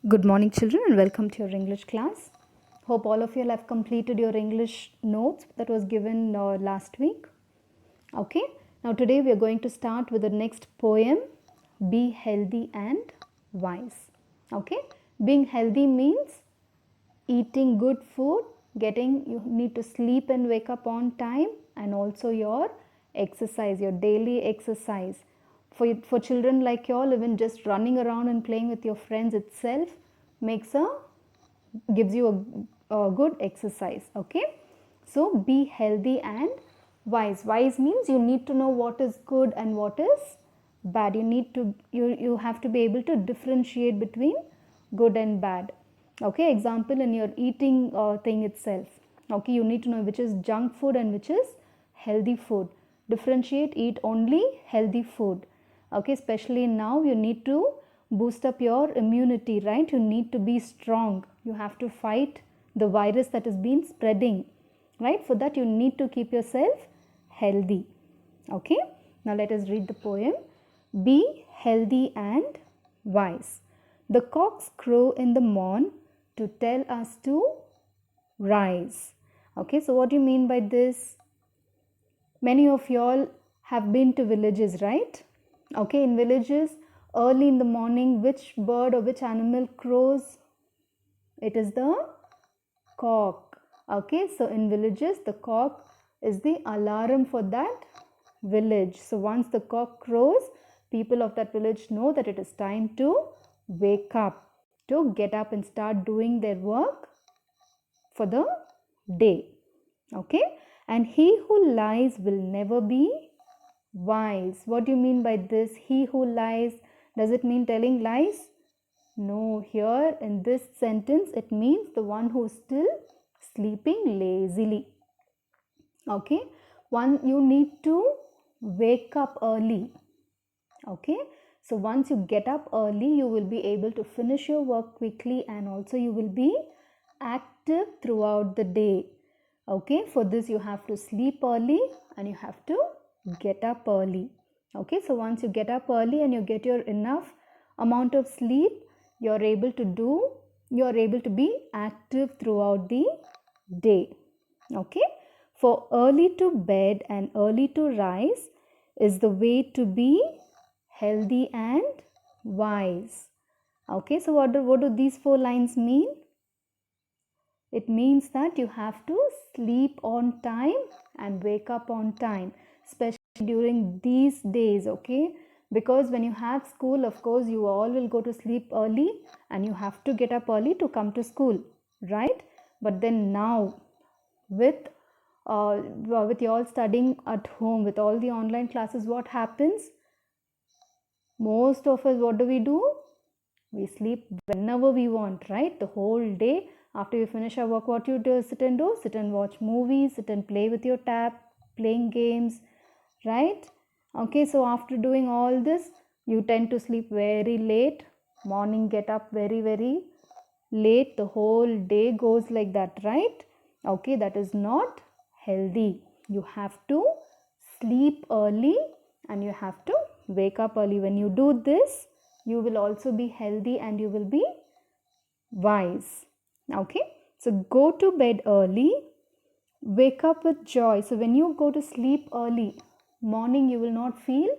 Good morning, children, and welcome to your English class. Hope all of you have completed your English notes that was given last week. Okay, now today we are going to start with the next poem, Be Healthy and Wise. Okay, being healthy means eating good food, you need to sleep and wake up on time, and also your exercise, your daily exercise. For children like you all, even just running around and playing with your friends itself gives you a good exercise. Okay, so be healthy and wise means you need to know what is good and what is bad. You have to be able to differentiate between good and bad. Okay, example, in your eating thing itself, okay, you need to know which is junk food and which is healthy food. Differentiate, eat only healthy food. Okay, especially now you need to boost up your immunity, right? You need to be strong. You have to fight the virus that has been spreading, right? For that you need to keep yourself healthy. Okay, now let us read the poem. Be healthy and wise. The cocks crow in the morn to tell us to rise. Okay, so what do you mean by this? Many of y'all have been to villages, right? Okay, in villages, early in the morning, which bird or which animal crows? It is the cock. Okay, so in villages, the cock is the alarm for that village. So once the cock crows, people of that village know that it is time to wake up, to get up and start doing their work for the day. Okay, and he who lies will never be wise. What do you mean by this? He who lies, does it mean telling lies? No, here in this sentence it means the one who is still sleeping lazily. Okay, you need to wake up early. Okay, so once you get up early, you will be able to finish your work quickly, and also you will be active throughout the day. Okay, for this you have to sleep early and you have to get up early. Okay, so once you get up early and you get your enough amount of sleep, you're able to be active throughout the day. Okay, for early to bed and early to rise is the way to be healthy and wise. Okay, so what do these four lines mean? It means that you have to sleep on time and wake up on time, especially during these days. Okay, because when you have school, of course you all will go to sleep early and you have to get up early to come to school, right? But then now with you all studying at home with all the online classes, what happens? Most of us, what do? We sleep whenever we want, right? The whole day. After you finish our work, what you do? Sit and watch movies, sit and play with your tab, playing games, right? Okay, so after doing all this, you tend to sleep very late. Morning, get up very, very late. The whole day goes like that, right? Okay, that is not healthy. You have to sleep early and you have to wake up early. When you do this, you will also be healthy and you will be wise. Okay, so go to bed early, wake up with joy. So when you go to sleep early morning, you will not feel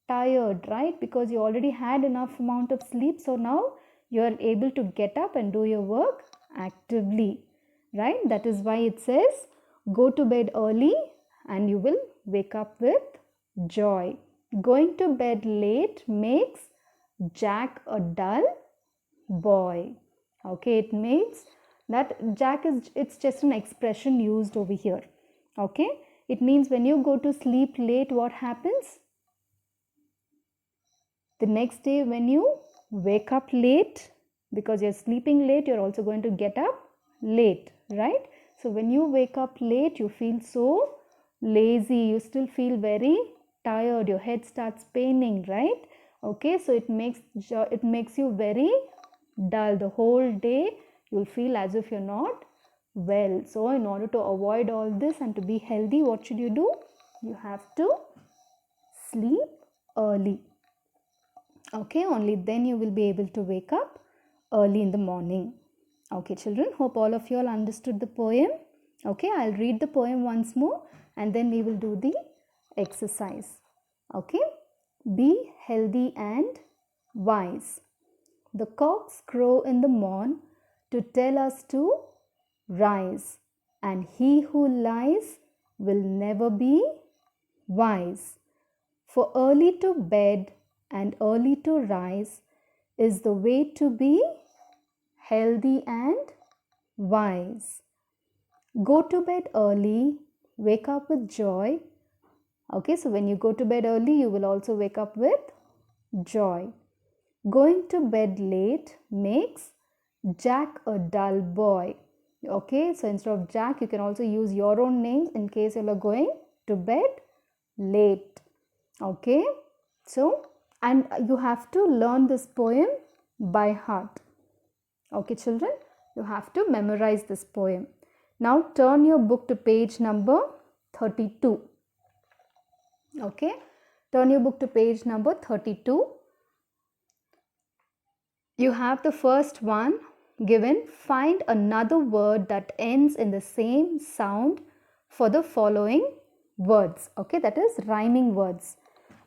tired, right? Because you already had enough amount of sleep. So now you are able to get up and do your work actively, right? That is why it says go to bed early and you will wake up with joy. Going to bed late makes Jack a dull boy. Okay, it means that it's just an expression used over here. Okay, it means when you go to sleep late, what happens? The next day when you wake up late, because you're sleeping late, you're also going to get up late, right? So when you wake up late, you feel so lazy, you still feel very tired, your head starts paining, right? Okay, so it makes you very dull. The whole day you'll feel as if you're not well. So in order to avoid all this and to be healthy, what should you do? You have to sleep early. Okay, only then you will be able to wake up early in the morning. Okay, children, hope all of you all understood the poem. Okay, I'll read the poem once more and then we will do the exercise. Okay, be healthy and wise. The cocks crow in the morn to tell us to rise, and he who lies will never be wise. For early to bed and early to rise is the way to be healthy and wise. Go to bed early, wake up with joy. Okay, so when you go to bed early, you will also wake up with joy. Going to bed late makes Jack a dull boy. Okay, so instead of Jack, you can also use your own names in case you are going to bed late. Okay, so and you have to learn this poem by heart. Okay, children, you have to memorize this poem. Now turn your book to page number 32. Okay, turn your book to page number 32. You have the first one given. Find another word that ends in the same sound for the following words. Okay, that is rhyming words.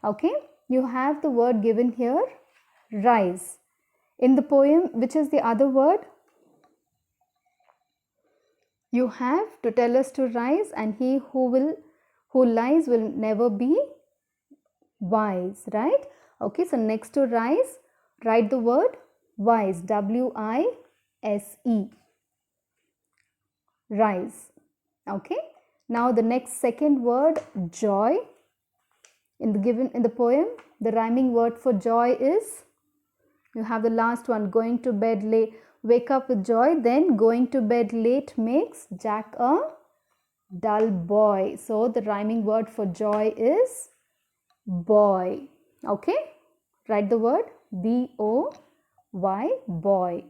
Okay, you have the word given here, rise. In the poem, which is the other word? You have to tell us to rise, and he who lies will never be wise, right? Okay, so next to rise, write the word wise, W-I-S-E, rise. Okay, now the next second word, joy. In the poem, the rhyming word for joy is, you have the last one, going to bed late, wake up with joy. Then going to bed late makes Jack a dull boy. So the rhyming word for joy is boy. Okay, write the word B-O-Y, boy.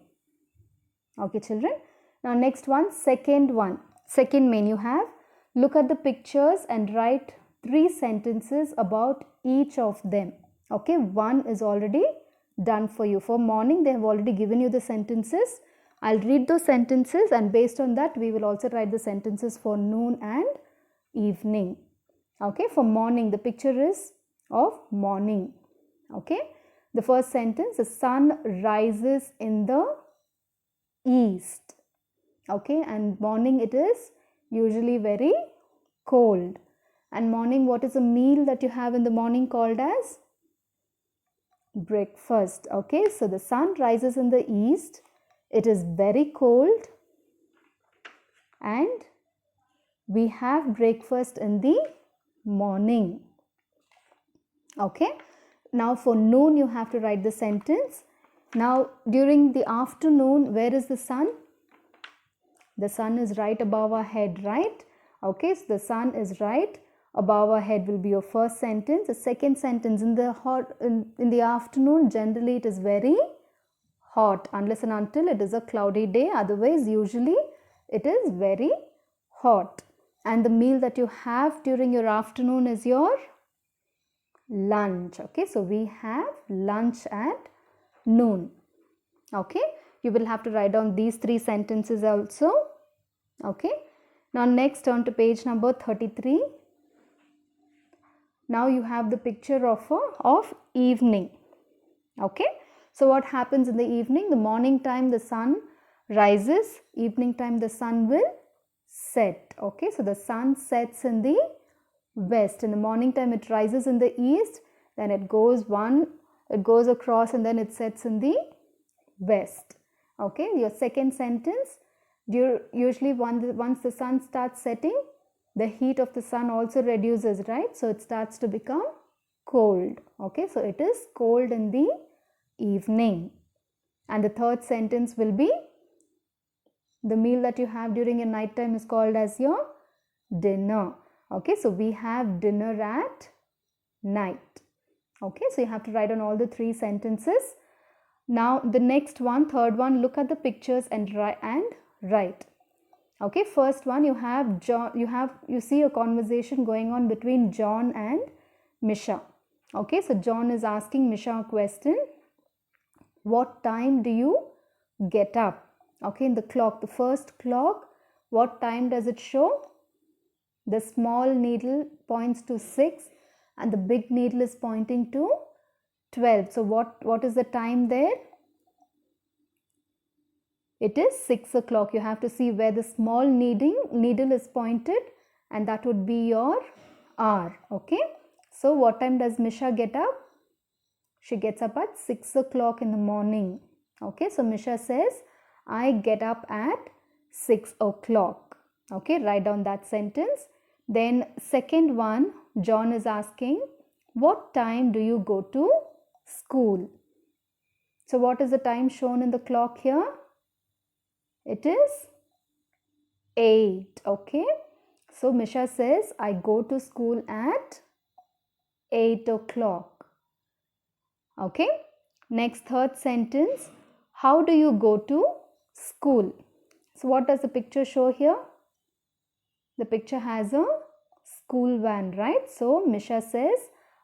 Okay, children. Now next one, second main, you have, look at the pictures and write 3 sentences about each of them. Okay, one is already done for you. For morning, they have already given you the sentences. I'll read those sentences, and based on that, we will also write the sentences for noon and evening. Okay, for morning, the picture is of morning. Okay, the first sentence, the sun rises in the east. Okay, and morning it is usually very cold. And morning, what is a meal that you have in the morning called as? Breakfast. Okay, so the sun rises in the east, it is very cold, and we have breakfast in the morning. Okay, now for noon, you have to write the sentence. Now during the afternoon, where is the sun? The sun is right above our head, right? Okay, so the sun is right above our head will be your first sentence. The second sentence, in the afternoon, generally it is very hot, unless and until it is a cloudy day. Otherwise, usually it is very hot. And the meal that you have during your afternoon is your lunch. Okay, so we have lunch at noon. Okay, you will have to write down these 3 sentences also. Okay, now next turn to page number 33. Now you have the picture of evening. Okay, so what happens in the evening? The morning time the sun rises, evening time the sun will set. Okay, so the sun sets in the west. In the morning time it rises in the east, then it goes across, and then it sets in the west. Okay, your second sentence, usually once the sun starts setting, the heat of the sun also reduces, right? So it starts to become cold. Okay, so it is cold in the evening. And the third sentence will be, the meal that you have during your night time is called as your dinner. Okay, so we have dinner at night. Okay, so you have to write on all the 3 sentences. Now the next one, third one, look at the pictures and write. Okay, first one, you have you see a conversation going on between John and Misha. Okay, so John is asking Misha a question. What time do you get up. Okay, in the clock, the first clock, what time does it show? The small needle points to 6 and the big needle is pointing to 12. So what is the time there? It is 6 o'clock. You have to see where the small needle is pointed, and that would be your hour. Okay. So what time does Misha get up? She gets up at 6 o'clock in the morning. Okay. So Misha says, I get up at 6 o'clock. Okay. Write down that sentence. Then second one, John is asking, what time do you go to school? So what is the time shown in the clock here? It is 8. Okay. So Misha says, I go to school at 8 o'clock. Okay. Next, third sentence. How do you go to school? So what does the picture show here? The picture has a school van, right? So Misha says,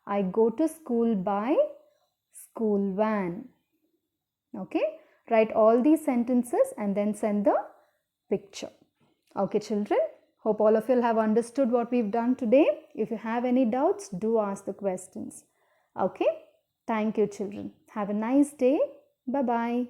I go to school by school van. Okay. Write all these sentences and then send the picture. Okay, children. Hope all of you have understood what we've done today. If you have any doubts, do ask the questions. Okay. Thank you, children. Have a nice day. Bye-bye.